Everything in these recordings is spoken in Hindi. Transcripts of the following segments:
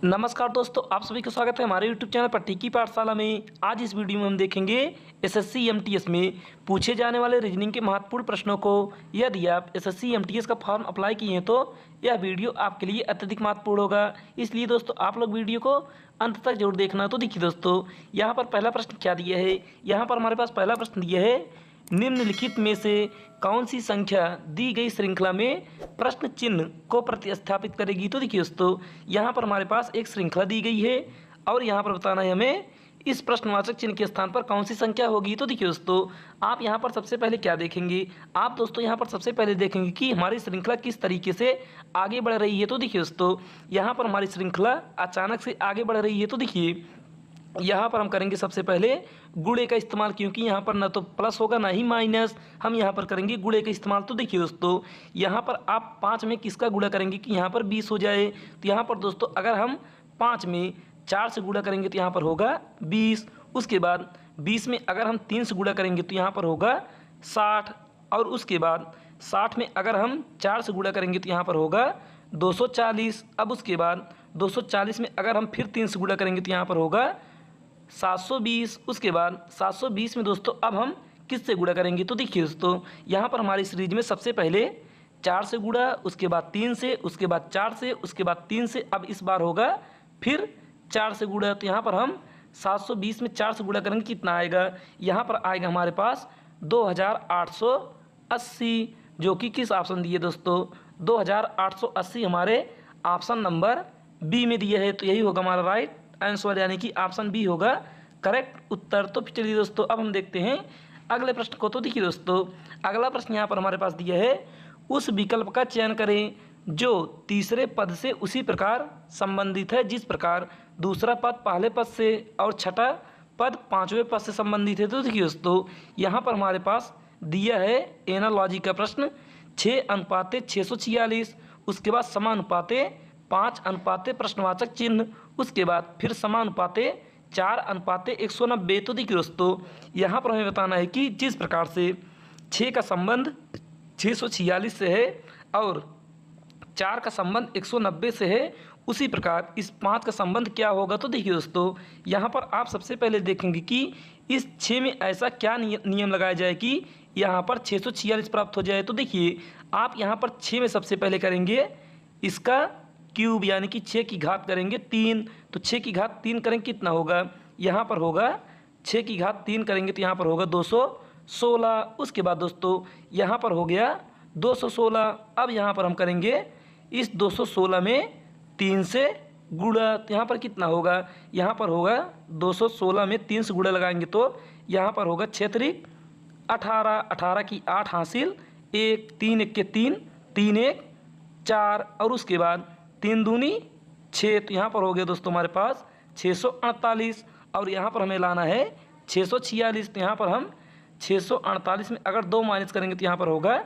नमस्कार दोस्तों, आप सभी का स्वागत है हमारे YouTube चैनल पर टिकी पाठशाला में। आज इस वीडियो में हम देखेंगे एसएससी एमटीएस में पूछे जाने वाले रीजनिंग के महत्वपूर्ण प्रश्नों को। यदि आप एसएससी एमटीएस का फॉर्म अप्लाई किए हैं तो यह वीडियो आपके लिए अत्यधिक महत्वपूर्ण होगा। इसलिए दोस्तों आप लोग वीडियो को अंत तक जरूर देखना। तो देखिए दोस्तों, यहाँ पर पहला प्रश्न क्या दिया है। यहाँ पर हमारे पास पहला प्रश्न दिया है, निम्नलिखित में से कौन सी संख्या दी गई श्रृंखला में प्रश्न चिन्ह को प्रतिस्थापित करेगी। तो देखिए दोस्तों, यहाँ पर हमारे पास एक श्रृंखला दी गई है और यहाँ पर बताना है हमें इस प्रश्नवाचक चिन्ह के स्थान पर कौन सी संख्या होगी। तो देखिए दोस्तों, आप यहाँ पर सबसे पहले क्या देखेंगे, आप दोस्तों यहाँ पर सबसे पहले देखेंगे कि हमारी श्रृंखला किस तरीके से आगे बढ़ रही है। तो देखिए दोस्तों, यहाँ पर हमारी श्रृंखला अचानक से आगे बढ़ रही है। तो देखिए यहाँ पर हम करेंगे सबसे पहले गुणे का इस्तेमाल, क्योंकि यहाँ पर ना तो प्लस होगा ना ही माइनस, हम यहाँ पर करेंगे गुणे का इस्तेमाल। तो देखिए दोस्तों, यहाँ पर आप 5 में किसका गुणा करेंगे कि यहाँ पर 20 हो जाए। तो यहाँ पर दोस्तों अगर हम 5 में 4 से गुणा करेंगे तो यहाँ पर होगा 20। उसके बाद 20 में अगर हम 3 से गुणा करेंगे तो यहाँ पर होगा 60। और उसके बाद 60 में अगर हम 4 से गुणा करेंगे तो यहाँ पर होगा 240। अब उसके बाद 240 में अगर हम फिर 3 से गुणा करेंगे तो यहाँ पर होगा 720। उसके बाद 720 में दोस्तों अब हम किससे गुणा करेंगे। तो देखिए दोस्तों, यहाँ पर हमारी सीरीज में सबसे पहले 4 से गुणा, उसके बाद 3 से, उसके बाद 4 से, उसके बाद 3 से, अब इस बार होगा फिर 4 से गुणा। तो यहाँ पर हम 720 में 4 से गुणा करेंगे, कितना आएगा, यहाँ पर आएगा हमारे पास 2880, जो कि किस ऑप्शन दिए दोस्तों, 2880 हमारे ऑप्शन नंबर बी में दिया है। तो यही होगा हमारा राइट आंसर, यानी कि ऑप्शन बी होगा करेक्ट उत्तर। तो चलिए दोस्तों अब हम देखते हैं अगले प्रश्न को। तो देखिए दोस्तों, अगला प्रश्न यहाँ पर हमारे पास दिया है, उस विकल्प का चयन करें जो तीसरे पद से उसी प्रकार संबंधित है जिस प्रकार दूसरा पद पहले पद से और छठा पद पांचवें पद से संबंधित है। तो देखिए दोस्तों, यहाँ पर हमारे पास दिया है एनालॉजी का प्रश्न 6:646, उसके बाद समानुपाते 5:1 प्रश्नवाचक चिन्ह, उसके बाद फिर समानुपाते 4:190। तो देखिए दोस्तों, यहाँ पर हमें बताना है कि जिस प्रकार से 6 का संबंध 646 से है और 4 का संबंध 190 से है, उसी प्रकार इस 5 का संबंध क्या होगा। तो देखिए दोस्तों, यहाँ पर आप सबसे पहले देखेंगे कि इस 6 में ऐसा क्या नियम लगाया जाए कि यहाँ पर 646 प्राप्त हो जाए। तो देखिए आप यहाँ पर 6 में सबसे पहले करेंगे इसका क्यूब, यानी कि 6 की घात करेंगे 3। तो 6 की घात 3 करेंगे, कितना होगा, यहाँ पर होगा 6 की घात 3 करेंगे तो यहाँ पर होगा 216। उसके बाद दोस्तों यहाँ पर हो गया 216। अब यहाँ पर हम करेंगे इस 216 में 3 से गुणा, तो यहाँ पर कितना होगा, यहाँ पर होगा 216 में 3 से गुणा लगाएंगे तो यहाँ पर होगा 6 त्रिक 18, 18 की 8 हासिल 1, 3 1 के 3, 3 1 4, और उसके बाद 3 दूनी 6। तो यहाँ पर हो गया दोस्तों हमारे पास 648, और यहाँ पर हमें लाना है 646। तो यहाँ पर हम 648 में अगर 2 माइनस करेंगे तो यहाँ पर होगा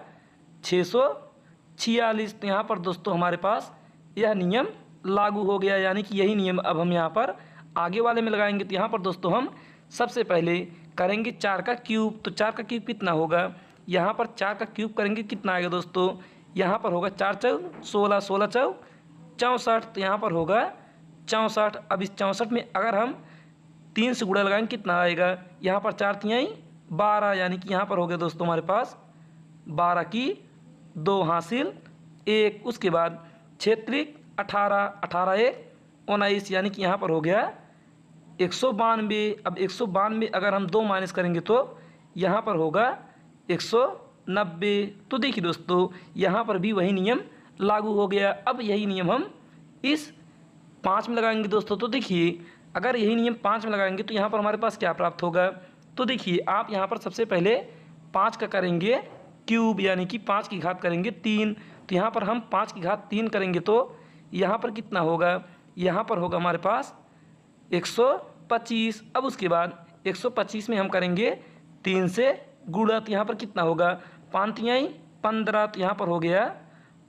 646। तो यहाँ पर दोस्तों हमारे पास यह नियम लागू हो गया, यानी कि यही नियम अब हम यहाँ पर आगे वाले में लगाएंगे। तो यहाँ पर दोस्तों हम सबसे पहले करेंगे 4 का क्यूब। तो 4 का क्यूब कितना होगा, यहाँ पर 4 का क्यूब करेंगे, कितना आएगा दोस्तों, यहाँ पर होगा 4 चौ 16, 16 चौ 64। तो यहाँ पर होगा 64। अब इस 64 में अगर हम 3 से गुणा लगाएंगे, कितना आएगा, यहाँ पर 4 तिहाई 12, यानी कि यहाँ पर हो गया दोस्तों हमारे पास 12 की 2 हासिल 1। उसके बाद 6 त्रिक 18, 18 1 19, यानी कि यहाँ पर हो गया 192। अब 192 अगर हम 2 माइनस करेंगे तो यहाँ पर होगा 190। तो देखिए दोस्तों, यहाँ पर भी वही नियम लागू हो गया। अब यही नियम हम इस 5 में लगाएंगे दोस्तों। तो देखिए अगर यही नियम 5 में लगाएंगे तो यहाँ पर हमारे पास क्या प्राप्त होगा। तो देखिए आप यहाँ पर सबसे पहले 5 का करेंगे क्यूब, यानी कि 5 की घात करेंगे 3। तो यहाँ पर हम 5 की घात 3 करेंगे तो यहाँ पर कितना होगा, यहाँ पर होगा हमारे पास 125। अब उसके बाद 125 में हम करेंगे 3 से गुणा। तो यहाँ पर कितना होगा, 5 तिहाई 15। तो यहाँ पर हो गया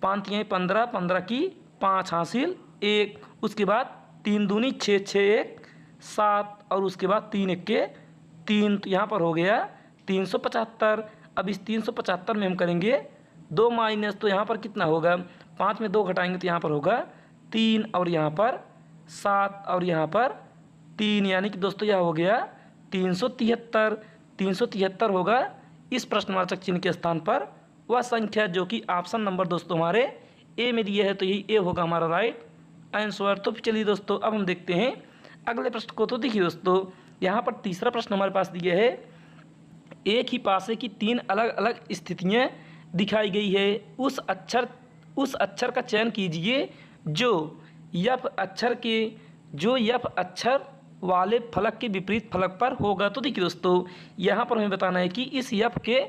5 तिहाई 15, 15 की 5 हासिल 1। उसके बाद 3 दूनी 6, 6 1 7, और उसके बाद 3 1 के 3। तो यहाँ पर हो गया 375। अब इस 375 में हम करेंगे 2 माइनस। तो यहाँ पर कितना होगा, 5 में 2 घटाएंगे तो यहाँ पर होगा 3, और यहाँ पर 7 और यहाँ पर 3, यानी कि दोस्तों यह हो गया 373। 373 होगा इस प्रश्नवाचक चिन्ह के स्थान पर वह संख्या जो कि ऑप्शन नंबर दोस्तों हमारे ए में दिया है, तो यही ए होगा हमारा राइट आंसर। तो चलिए दोस्तों अब हम देखते हैं अगले प्रश्न को। तो देखिए दोस्तों यहाँ पर तीसरा प्रश्न हमारे पास दिया है, एक ही पासे की 3 अलग अलग स्थितियाँ दिखाई गई है, उस अक्षर का चयन कीजिए जो यफ अक्षर वाले फलक के विपरीत फलक पर होगा। तो देखिए दोस्तों यहाँ पर हमें बताना है कि इस यफ के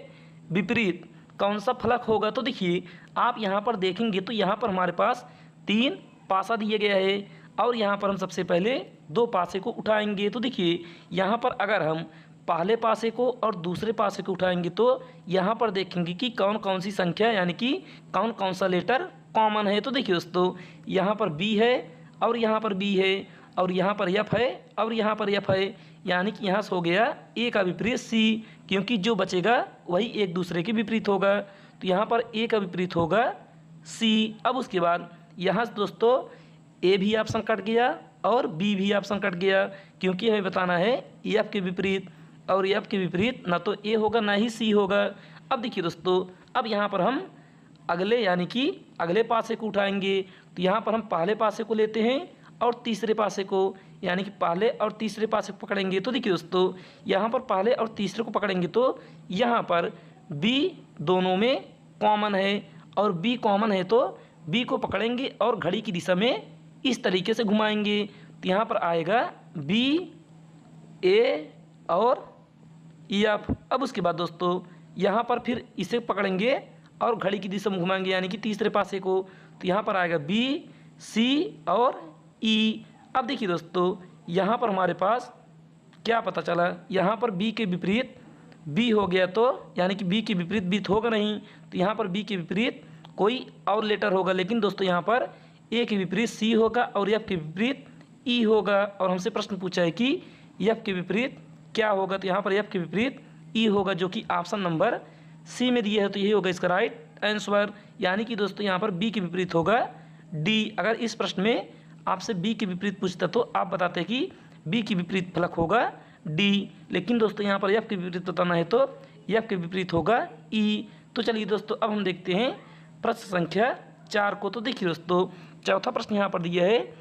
विपरीत कौन सा फलक होगा। तो देखिए आप यहाँ पर देखेंगे तो यहाँ पर हमारे पास 3 पासा दिया गया है और यहाँ पर हम सबसे पहले 2 पासे को उठाएंगे। तो देखिए यहाँ पर अगर हम पहले पासे को और दूसरे पासे को उठाएंगे तो यहाँ पर देखेंगे कि कौन कौन सी संख्या यानी कि कौन कौन सा लेटर कॉमन है। तो देखिए दोस्तों यहाँ पर बी है और यहाँ पर बी है और यहाँ पर एफ है और यहाँ पर एफ है, यानी कि यहाँ से हो गया ए का विपरीत सी, क्योंकि जो बचेगा वही एक दूसरे के विपरीत होगा। तो यहाँ पर ए का विपरीत होगा सी। अब उसके बाद यहाँ से दोस्तों ए भी ऑप्शन कट गया और बी भी ऑप्शन कट गया, क्योंकि हमें बताना है एफ के विपरीत, और एफ के विपरीत ना तो ए होगा ना ही सी होगा। अब देखिए दोस्तों अब यहाँ पर हम अगले यानी कि अगले पासे को उठाएंगे। तो यहाँ पर हम पहले पासे को लेते हैं और तीसरे पासे को, यानी कि पहले और तीसरे पासे को पकड़ेंगे। तो देखिए दोस्तों यहाँ पर पहले और तीसरे को पकड़ेंगे तो यहाँ पर बी दोनों में कॉमन है और बी कॉमन है, तो बी को पकड़ेंगे और घड़ी की दिशा में इस तरीके से घुमाएंगे। तो यहाँ पर आएगा बी ए और एफ। अब उसके बाद दोस्तों यहाँ पर फिर इसे पकड़ेंगे और घड़ी की दिशा में घुमाएंगे, यानी कि तीसरे पासे को। तो यहाँ पर आएगा बी सी और ई। अब देखिए दोस्तों यहाँ पर हमारे पास क्या पता चला, यहाँ पर बी के विपरीत बी हो गया, तो यानी कि बी के विपरीत बी तो होगा नहीं, तो यहाँ पर बी के विपरीत कोई और लेटर होगा। लेकिन दोस्तों यहाँ पर ए के विपरीत सी होगा और एफ के विपरीत ई होगा, और हमसे प्रश्न पूछा है कि एफ के विपरीत क्या होगा। तो यहाँ पर एफ के विपरीत ई होगा, जो कि ऑप्शन नंबर सी में दिया है, तो यही होगा इसका राइट आंसर। यानी कि दोस्तों यहाँ पर बी के विपरीत होगा डी। अगर इस प्रश्न में आपसे बी के विपरीत पूछता तो आप बताते कि बी के विपरीत फलक होगा डी, लेकिन दोस्तों यहाँ पर एफ के विपरीत बताना है तो एफ के विपरीत होगा ई। तो चलिए दोस्तों अब हम देखते हैं प्रश्न संख्या 4 को। तो देखिए दोस्तों चौथा प्रश्न यहाँ पर दिया है,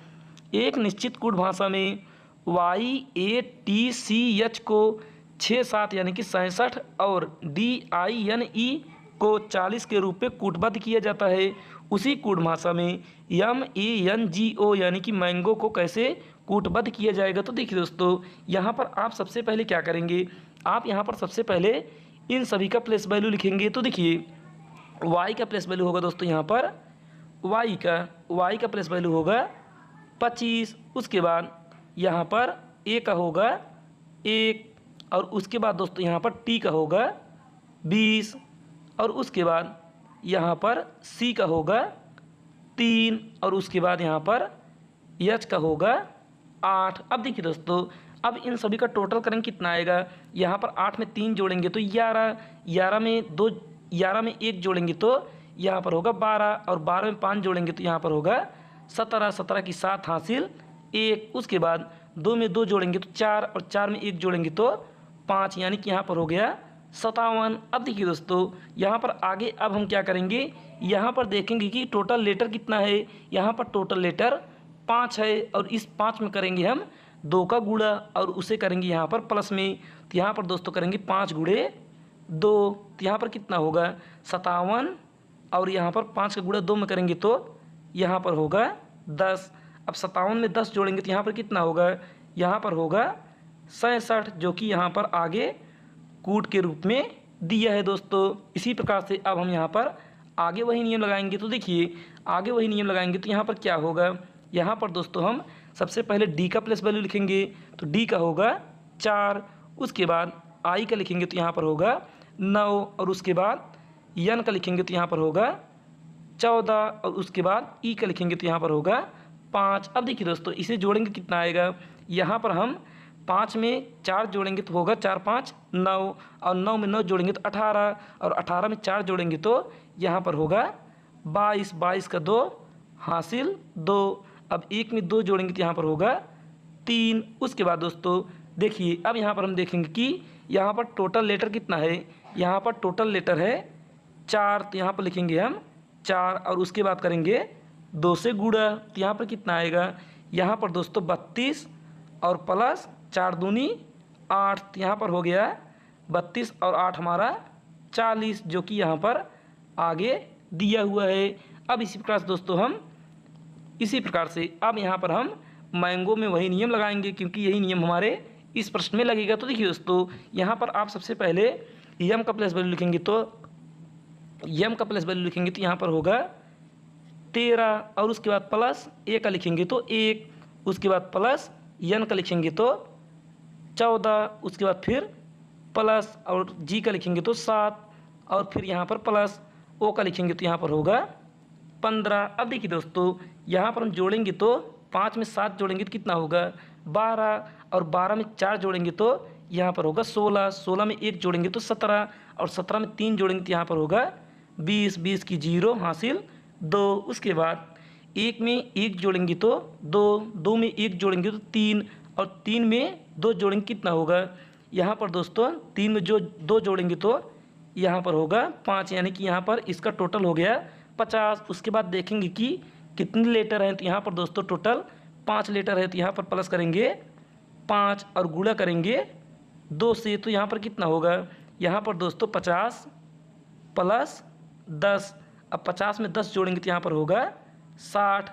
एक निश्चित कूट भाषा में YATCH को 67 यानी कि 67 और DINE को 40 के रूप में कूटबद्ध किया जाता है, उसी कूट भाषा में MANGO यानी कि मैंगो को कैसे कूटबद्ध किया जाएगा। तो देखिए दोस्तों यहाँ पर आप सबसे पहले क्या करेंगे, आप यहाँ पर सबसे पहले इन सभी का प्लेस वैल्यू लिखेंगे। तो देखिए y का प्लेस वैल्यू होगा दोस्तों यहाँ पर y का प्लेस वैल्यू होगा 25। उसके बाद यहाँ पर a का होगा 1 और उसके बाद दोस्तों यहाँ पर t का होगा 20 और उसके बाद यहाँ पर c का होगा 3 और उसके बाद यहाँ पर h का होगा 8। अब देखिए दोस्तों अब इन सभी का टोटल करेंगे कितना आएगा, यहाँ पर 8 में 3 जोड़ेंगे तो 11, 11 में 1 जोड़ेंगे तो यहाँ पर होगा 12 और 12 में 5 जोड़ेंगे तो यहाँ पर होगा 17, 17 की 7 हासिल 1। उसके बाद 2 में 2 जोड़ेंगे तो 4 और 4 में 1 जोड़ेंगे तो 5, यानी कि यहाँ पर हो गया 57। अब देखिए दोस्तों यहाँ पर आगे अब हम क्या करेंगे, यहाँ पर देखेंगे कि टोटल लेटर कितना है। यहाँ पर टोटल लेटर 5 है और इस 5 में करेंगे हम 2 का गुणा और उसे करेंगे यहाँ पर प्लस में। तो यहाँ पर दोस्तों करेंगे 5 गुणे 2, तो यहाँ पर कितना होगा 57 और यहाँ पर 5 का गुणा 2 में करेंगे तो यहाँ पर होगा 10। अब 57 में 10 जोड़ेंगे तो यहाँ पर कितना होगा, यहाँ पर होगा 67, जो कि यहाँ पर आगे कूट के रूप में दिया है दोस्तों। इसी प्रकार से अब हम यहाँ पर आगे वही नियम लगाएंगे। तो देखिए आगे वही नियम लगाएंगे तो यहाँ पर क्या होगा, यहाँ पर दोस्तों हम सबसे पहले डी का प्लेस वैल्यू लिखेंगे तो डी का होगा 4। उसके बाद आई का लिखेंगे तो यहाँ पर होगा 9 और उसके बाद एन का लिखेंगे तो यहाँ पर होगा 14 और उसके बाद ई का लिखेंगे तो यहाँ पर होगा 5। अब देखिए दोस्तों इसे जोड़ेंगे कितना आएगा, यहाँ पर हम 5 में 4 जोड़ेंगे तो होगा 4 5 9 और 9 में 9 जोड़ेंगे तो 18 और 18 में 4 जोड़ेंगे तो यहाँ पर होगा 22, 22 का 2 हासिल 2। अब 1 में 2 जोड़ेंगे तो यहाँ पर होगा 3। उसके बाद दोस्तों देखिए अब यहाँ पर हम देखेंगे कि यहाँ पर टोटल लेटर कितना है। यहाँ पर टोटल लेटर है 4, तो यहाँ पर लिखेंगे हम 4 और उसके बाद करेंगे 2 से गुणा, तो यहाँ पर कितना आएगा। यहाँ पर दोस्तों 32 और प्लस 4 दूनी 8, तो यहाँ पर हो गया 32 और 8 हमारा 40, जो कि यहाँ पर आगे दिया हुआ है। अब इसी प्रकार से दोस्तों हम अब यहाँ पर हम मैंगो में वही नियम लगाएंगे, क्योंकि यही नियम हमारे इस प्रश्न में लगेगा। तो देखिए दोस्तों यहाँ पर आप सबसे पहले यम का प्लस वैल्यू लिखेंगे, तो यहाँ पर होगा 13 और उसके बाद प्लस ए का लिखेंगे तो 1, उसके बाद प्लस एन का लिखेंगे तो 14, उसके बाद फिर प्लस और जी का लिखेंगे तो 7 और फिर यहाँ पर प्लस ओ का लिखेंगे तो यहाँ पर होगा 15। अब देखिए दोस्तों यहाँ पर हम जोड़ेंगे तो 5 में 7 जोड़ेंगे तो कितना होगा 12 और 12 में 4 जोड़ेंगे तो यहाँ पर होगा 16, 16 में 1 जोड़ेंगे तो 17 और 17 में 3 जोड़ेंगे तो यहाँ पर होगा 20, 20 की 0 हासिल 2। उसके बाद 1 में 1 जोड़ेंगे तो 2, 2 में 1 जोड़ेंगे तो 3 और 3 में 2 जोड़ेंगे कितना होगा। यहाँ पर दोस्तों 3 में जो 2 जोड़ेंगे तो यहाँ पर होगा 5, यानी कि यहाँ पर इसका टोटल हो गया 50। उसके बाद देखेंगे कि कितने लेटर हैं, तो यहाँ पर दोस्तों टोटल 5 लेटर है, तो यहाँ पर प्लस करेंगे 5 और गुणा करेंगे 2 से, तो यहाँ पर कितना होगा। यहाँ पर दोस्तों 50 प्लस 10, अब 50 में 10 जोड़ेंगे तो यहाँ पर होगा 60,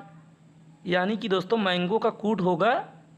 यानी कि दोस्तों मैंगो का कूट होगा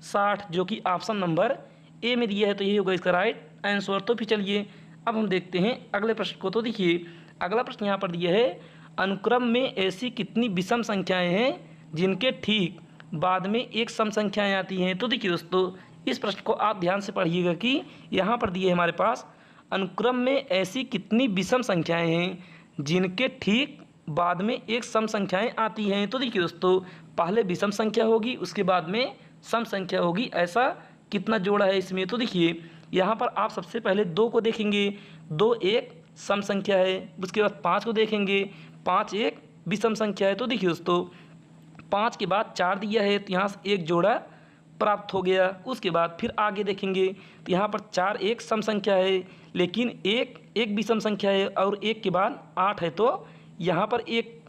60, जो कि ऑप्शन नंबर ए में दिया है, तो यही होगा इसका राइट आंसर। तो फिर चलिए अब हम देखते हैं अगले प्रश्न को। तो देखिए अगला प्रश्न यहाँ पर दिया है, अनुक्रम में ऐसी कितनी विषम संख्याएं हैं जिनके ठीक बाद में एक सम संख्याएं आती हैं। तो देखिए दोस्तों इस प्रश्न को आप ध्यान से पढ़िएगा कि यहाँ पर दिए हमारे पास अनुक्रम में ऐसी कितनी विषम संख्याएं हैं जिनके ठीक बाद में एक सम संख्याएं आती हैं। तो देखिए दोस्तों पहले विषम संख्या होगी, उसके बाद में सम संख्या होगी, ऐसा कितना जोड़ा है इसमें। तो देखिए यहाँ पर आप सबसे पहले 2 को देखेंगे, 2 एक सम संख्या है। उसके बाद 5 को देखेंगे, 5 एक विषम संख्या है। तो देखिए दोस्तों 5 के बाद 4 दिया है, तो यहाँ से एक जोड़ा प्राप्त हो गया। उसके बाद फिर आगे देखेंगे तो यहाँ पर 4 एक सम संख्या है, लेकिन एक विषम संख्या है और 1 के बाद 8 है, तो यहाँ पर एक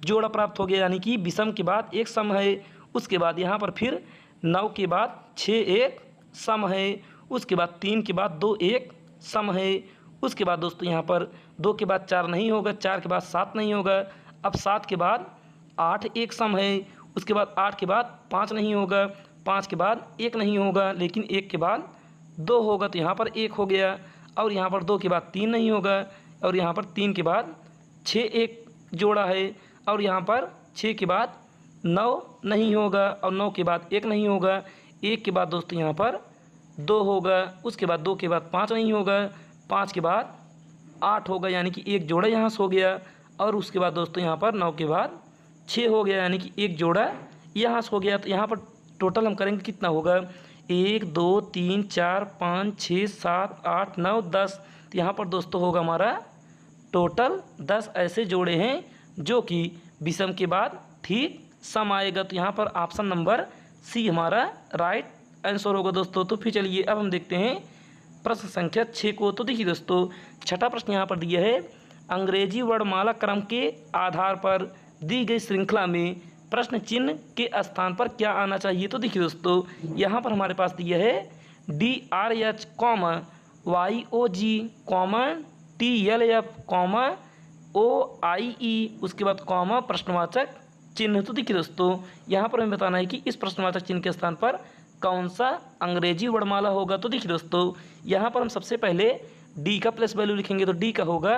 जोड़ा प्राप्त हो गया, यानी कि विषम के बाद एक सम है। उसके बाद यहाँ पर फिर 9 के बाद 6 एक सम है। उसके बाद 3 के बाद 2 एक सम है। उसके बाद दोस्तों यहाँ पर 2 के बाद 4 नहीं होगा, 4 के बाद 7 नहीं होगा। अब 7 के बाद 8 एक सम है। उसके बाद 8 के बाद 5 नहीं होगा, 5 के बाद 1 नहीं होगा, लेकिन 1 के बाद 2 होगा, तो यहाँ पर 1 हो गया। और यहाँ पर 2 के बाद 3 नहीं होगा, और यहाँ पर 3 के बाद 6 एक जोड़ा है, और यहाँ पर 6 के बाद 9 नहीं होगा, और 9 के बाद 1 नहीं होगा। 1 के बाद दोस्तों यहाँ पर 2 होगा। उसके बाद 2 के बाद 5 नहीं होगा, 5 के बाद 8 होगा, यानी कि एक जोड़ा यहाँ से हो गया। और उसके बाद दोस्तों यहाँ पर 9 के बाद 6 हो गया, यानी कि एक जोड़ा यहाँ से हो गया। तो यहाँ पर टोटल हम करेंगे कितना होगा, 1 2 3 4 5 6 7 8 9 10। तो यहाँ पर दोस्तों होगा हमारा टोटल 10 ऐसे जोड़े हैं जो कि विषम के बाद ठीक सम आएगा। तो यहाँ पर ऑप्शन नंबर सी हमारा राइट आंसर होगा दोस्तों। तो फिर चलिए अब हम देखते हैं प्रश्न संख्या 6 को। तो देखिए दोस्तों छठा प्रश्न यहाँ पर दिया है, अंग्रेजी वर्णमाला क्रम के आधार पर दी गई श्रृंखला में प्रश्न चिन्ह के स्थान पर क्या आना चाहिए। तो देखिए दोस्तों यहाँ पर हमारे पास दिया है DRH comma YOG comma TLF comma OIE, उसके बाद कॉमा प्रश्नवाचक चिन्ह। तो देखिए दोस्तों यहाँ पर हमें बताना है कि इस प्रश्नवाचक चिन्ह के स्थान पर कौन सा अंग्रेजी वर्णमाला होगा। तो देखिए दोस्तों यहाँ पर हम सबसे पहले D का प्लस वैल्यू लिखेंगे, तो D का होगा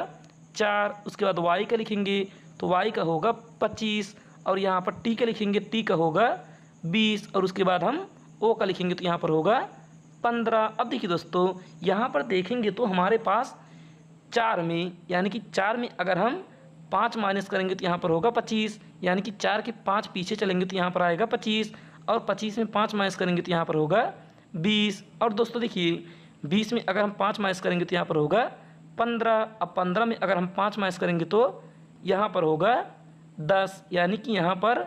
4। उसके बाद Y का लिखेंगे तो Y का होगा 25, और यहाँ पर T का लिखेंगे T का होगा 20, और उसके बाद हम O का लिखेंगे तो यहाँ पर होगा 15। अब देखिए दोस्तों यहाँ पर देखेंगे तो हमारे पास 4 में, यानी कि 4 में अगर हम 5 माइनस करेंगे तो यहाँ पर होगा 25, यानी कि 4 के 5 पीछे चलेंगे तो यहाँ पर आएगा 25, और 25 में 5 माइनस करेंगे तो यहाँ पर होगा 20। और दोस्तों देखिए 20 में अगर हम 5 माइनस करेंगे तो यहाँ पर होगा 15। अब 15 में अगर हम 5 माइनस करेंगे तो यहाँ पर होगा 10, यानी कि यहाँ पर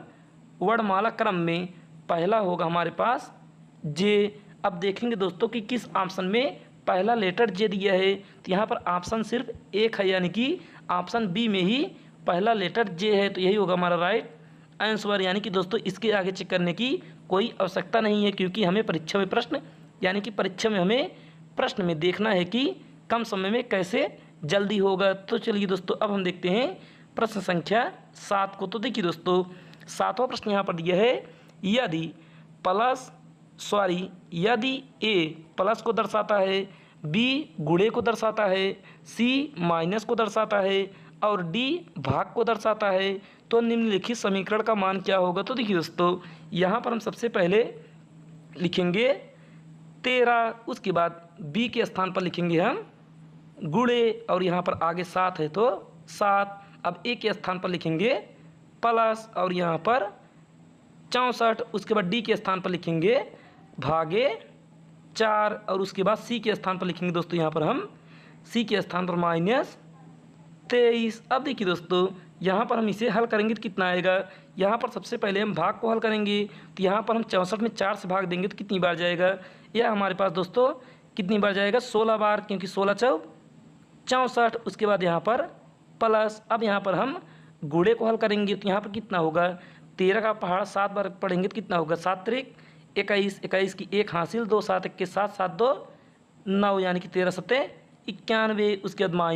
वर्णमाला क्रम में पहला होगा हमारे पास जे। अब देखेंगे दोस्तों कि किस ऑप्शन में पहला लेटर जे दिया है, तो यहाँ पर ऑप्शन सिर्फ एक है, यानी कि ऑप्शन बी में ही पहला लेटर जे है, तो यही होगा हमारा राइट आंसर। यानी कि दोस्तों इसके आगे चेक करने की कोई आवश्यकता नहीं है, क्योंकि हमें परीक्षा में प्रश्न यानी कि परीक्षा में हमें प्रश्न में देखना है कि कम समय में कैसे जल्दी होगा। तो चलिए दोस्तों अब हम देखते हैं प्रश्न संख्या 7 को। तो देखिए दोस्तों 7वां प्रश्न यहाँ पर दिया है, यदि ए प्लस को दर्शाता है, बी गुणे को दर्शाता है, सी माइनस को दर्शाता है और डी भाग को दर्शाता है, तो निम्नलिखित समीकरण का मान क्या होगा। तो देखिए दोस्तों यहाँ पर हम सबसे पहले लिखेंगे 13, उसके बाद बी के स्थान पर लिखेंगे हम गुणे और यहाँ पर आगे 7 है तो 7। अब ए के स्थान पर लिखेंगे प्लस और यहाँ पर 64, उसके बाद डी के स्थान पर लिखेंगे भागे 4 और उसके बाद सी के स्थान पर लिखेंगे दोस्तों यहाँ पर हम सी के स्थान पर -23। अब देखिए दोस्तों यहाँ पर हम इसे हल करेंगे तो कितना आएगा। यहाँ पर सबसे पहले हम भाग को हल करेंगे, तो यहाँ पर हम 64 में 4 से भाग देंगे तो कितनी बार जाएगा। यह हमारे पास दोस्तों कितनी बार जाएगा, 16 बार, क्योंकि 16 चौक 64। उसके बाद यहाँ पर प्लस, अब यहाँ पर हम गुणे को हल करेंगे तो यहाँ पर कितना होगा, 13 का पहाड़ 7 बार पढ़ेंगे तो कितना होगा, 7 त्रिक 21, 21 की 1 हासिल, 2 7 1 के 7 7 2 9, यानी कि 13 7 91। उसके बाद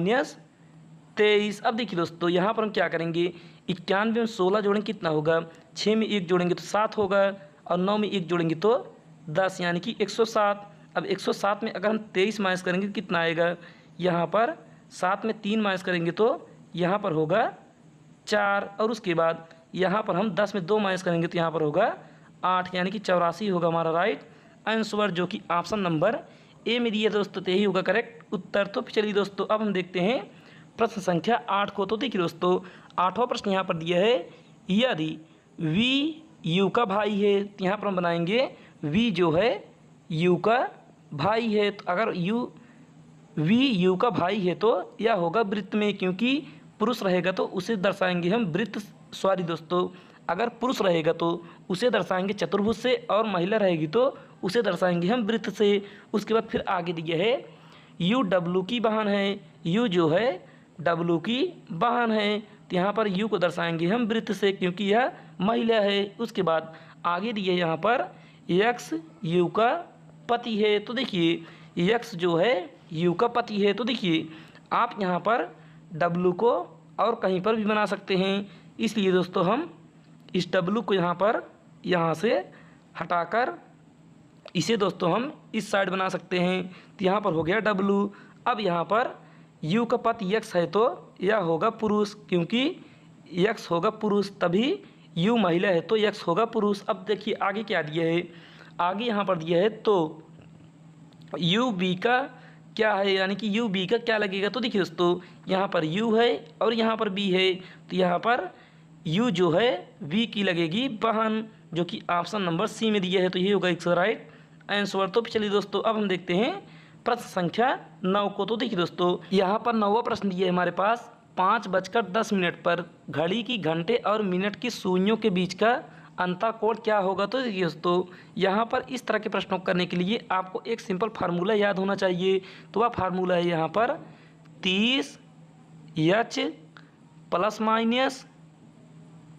-23। अब देखिए दोस्तों यहाँ पर हम क्या करेंगे, 91 में 16 जोड़ेंगे कितना होगा, 6 में 1 जोड़ेंगे तो 7 होगा और 9 में 1 जोड़ेंगे तो 10, यानी कि 107। अब 107 में अगर हम 23 माइनस करेंगे तो कितना आएगा, यहाँ पर 7 में 3 माइनस करेंगे तो यहाँ पर होगा 4 और उसके बाद यहाँ पर हम 10 में 2 माइनस करेंगे तो यहाँ पर होगा 8, यानी कि 84 होगा हमारा राइट आंसर, जो कि ऑप्शन नंबर ए में दिया दोस्तों, तो यही होगा करेक्ट उत्तर। तो चलिए दोस्तों अब हम देखते हैं प्रश्न संख्या 8 को। तो देखिए दोस्तों 8वां प्रश्न यहाँ पर दिया है, यदि वी यू का भाई है, तो यहाँ पर हम बनाएंगे वी जो है यू का भाई है, तो अगर वी यू का भाई है तो यह होगा वृत्त में, क्योंकि पुरुष रहेगा तो उसे दर्शाएंगे हम वृत्त, सॉरी दोस्तों अगर पुरुष रहेगा तो उसे दर्शाएंगे चतुर्भुज से और महिला रहेगी तो उसे दर्शाएंगे हम वृत्त से। उसके बाद फिर आगे दिया है यू डब्लू की बहन है, यू जो है डब्लू की बहन है, तो यहाँ पर यू को दर्शाएंगे हम वृत्त से क्योंकि यह महिला है। उसके बाद आगे दिए यहाँ पर यक्स यू का पति है, तो देखिए यक्स जो है यू का पति है, तो देखिए आप यहाँ पर डब्लू को और कहीं पर भी बना सकते हैं, इसलिए दोस्तों हम इस डब्लू को यहाँ से हटाकर इसे दोस्तों हम इस साइड बना सकते हैं, तो यहाँ पर हो गया डब्लू। अब यहाँ पर यू का पति यक्स है तो यह होगा पुरुष, क्योंकि यक्स होगा पुरुष तभी यू महिला है तो यक्स होगा पुरुष। अब देखिए आगे क्या दिया है, आगे यहाँ पर दिया है तो यू बी का क्या है, यानी कि यू बी का क्या लगेगा। तो देखिए दोस्तों यहाँ पर यू है और यहाँ पर बी है, तो यहाँ पर यू जो है वी की लगेगी बहन, जो कि ऑप्शन नंबर सी में दिया है, तो ये होगा इसका राइट आंसर। तो चलिए दोस्तों अब हम देखते हैं प्रश्न संख्या 9 को। तो देखिए दोस्तों यहाँ पर 9वां प्रश्न दिया है हमारे पास, 5:10 पर घड़ी की घंटे और मिनट की सुइयों के बीच का अंताकोण क्या होगा। तो देखिए दोस्तों यहाँ पर इस तरह के प्रश्नों को करने के लिए आपको एक सिंपल फार्मूला याद होना चाहिए, तो वह फार्मूला है यहाँ पर 30h ±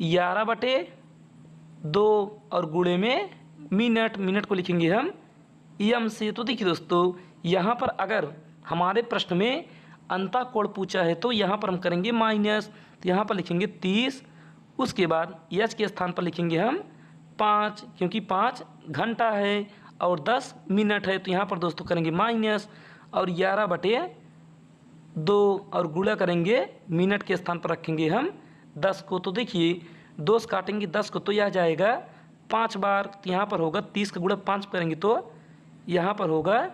11/2 और गुणे में मिनट को लिखेंगे हम एम से। तो देखिए दोस्तों यहाँ पर अगर हमारे प्रश्न में अंताकोण पूछा है तो यहाँ पर हम करेंगे माइनस, तो यहाँ पर लिखेंगे 30, उसके बाद एच के स्थान पर लिखेंगे हम 5, क्योंकि 5 घंटा है और 10 मिनट है, तो यहाँ पर दोस्तों करेंगे माइनस और 11/2 और गुणा करेंगे मिनट के स्थान पर रखेंगे हम 10 को। तो देखिए 2 से काटेंगे 10 को तो यह जाएगा 5 बार, तो यहाँ पर होगा 30 का गुणा 5 करेंगे तो यहाँ पर होगा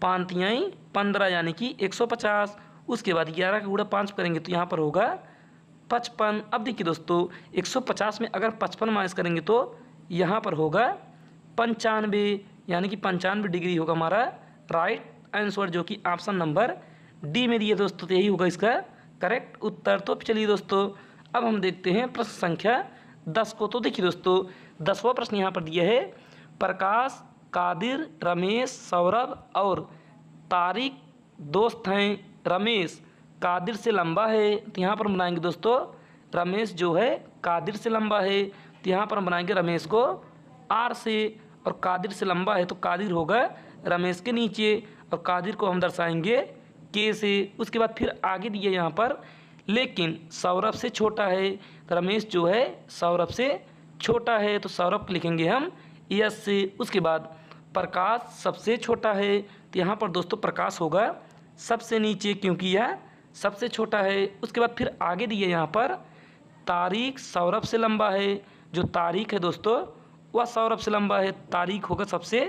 5 × 15 यानी कि 150। उसके बाद 11 का गुणा 5 करेंगे तो यहाँ पर होगा 55। अब देखिए दोस्तों 150 में अगर 55 माइनस करेंगे तो यहाँ पर होगा 95, यानी कि 95 डिग्री होगा हमारा राइट आंसर, जो कि ऑप्शन नंबर डी में दिए दोस्तों, तो यही होगा इसका करेक्ट उत्तर। तो चलिए दोस्तों अब हम देखते हैं प्रश्न संख्या 10 को। तो देखिए दोस्तों 10वां प्रश्न यहाँ पर दिया है, प्रकाश, कादिर, रमेश, सौरभ और तारिक दोस्त हैं। रमेश कादिर से लंबा है, तो यहाँ पर हम बनाएंगे दोस्तों रमेश जो है कादिर से लंबा है, तो यहाँ पर हम बनाएंगे रमेश को आर से। और कादिर से लंबा है तो कादिर होगा रमेश के नीचे, और कादिर को हम दर्शाएंगे के से। उसके बाद फिर आगे दिए यहाँ पर, लेकिन सौरभ से छोटा है, तो रमेश जो है सौरभ से छोटा है, तो सौरभ लिखेंगे हम यस से। उसके बाद प्रकाश सबसे छोटा है, तो यहाँ पर दोस्तों प्रकाश होगा सबसे नीचे, क्योंकि यह सबसे छोटा है। उसके बाद फिर आगे दिए यहाँ पर, तारिक सौरभ से लंबा है, जो तारिक है दोस्तों वह सौरभ से लंबा है, तारिक होगा सबसे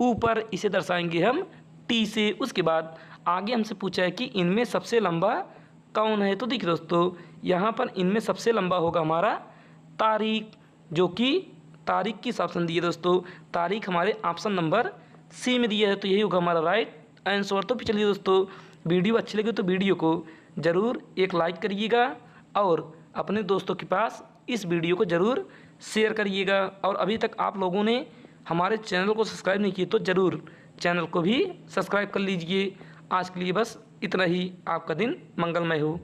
ऊपर, इसे दर्शाएंगे हम टी से। उसके बाद आगे हमसे पूछा है कि इनमें सबसे लंबा कौन है, तो देखिए दोस्तों यहाँ पर इनमें सबसे लंबा होगा हमारा तारिक, जो कि तारिक किस ऑप्शन दिए दोस्तों, तारिक हमारे ऑप्शन नंबर सी में दिया है, तो यही होगा हमारा राइट आंसर। तो चलिए दोस्तों वीडियो अच्छी लगी तो वीडियो को ज़रूर एक लाइक करिएगा और अपने दोस्तों के पास इस वीडियो को ज़रूर शेयर करिएगा। और अभी तक आप लोगों ने हमारे चैनल को सब्सक्राइब नहीं किए तो ज़रूर चैनल को भी सब्सक्राइब कर लीजिए। आज के लिए बस इतना ही। आपका दिन मंगलमय हो।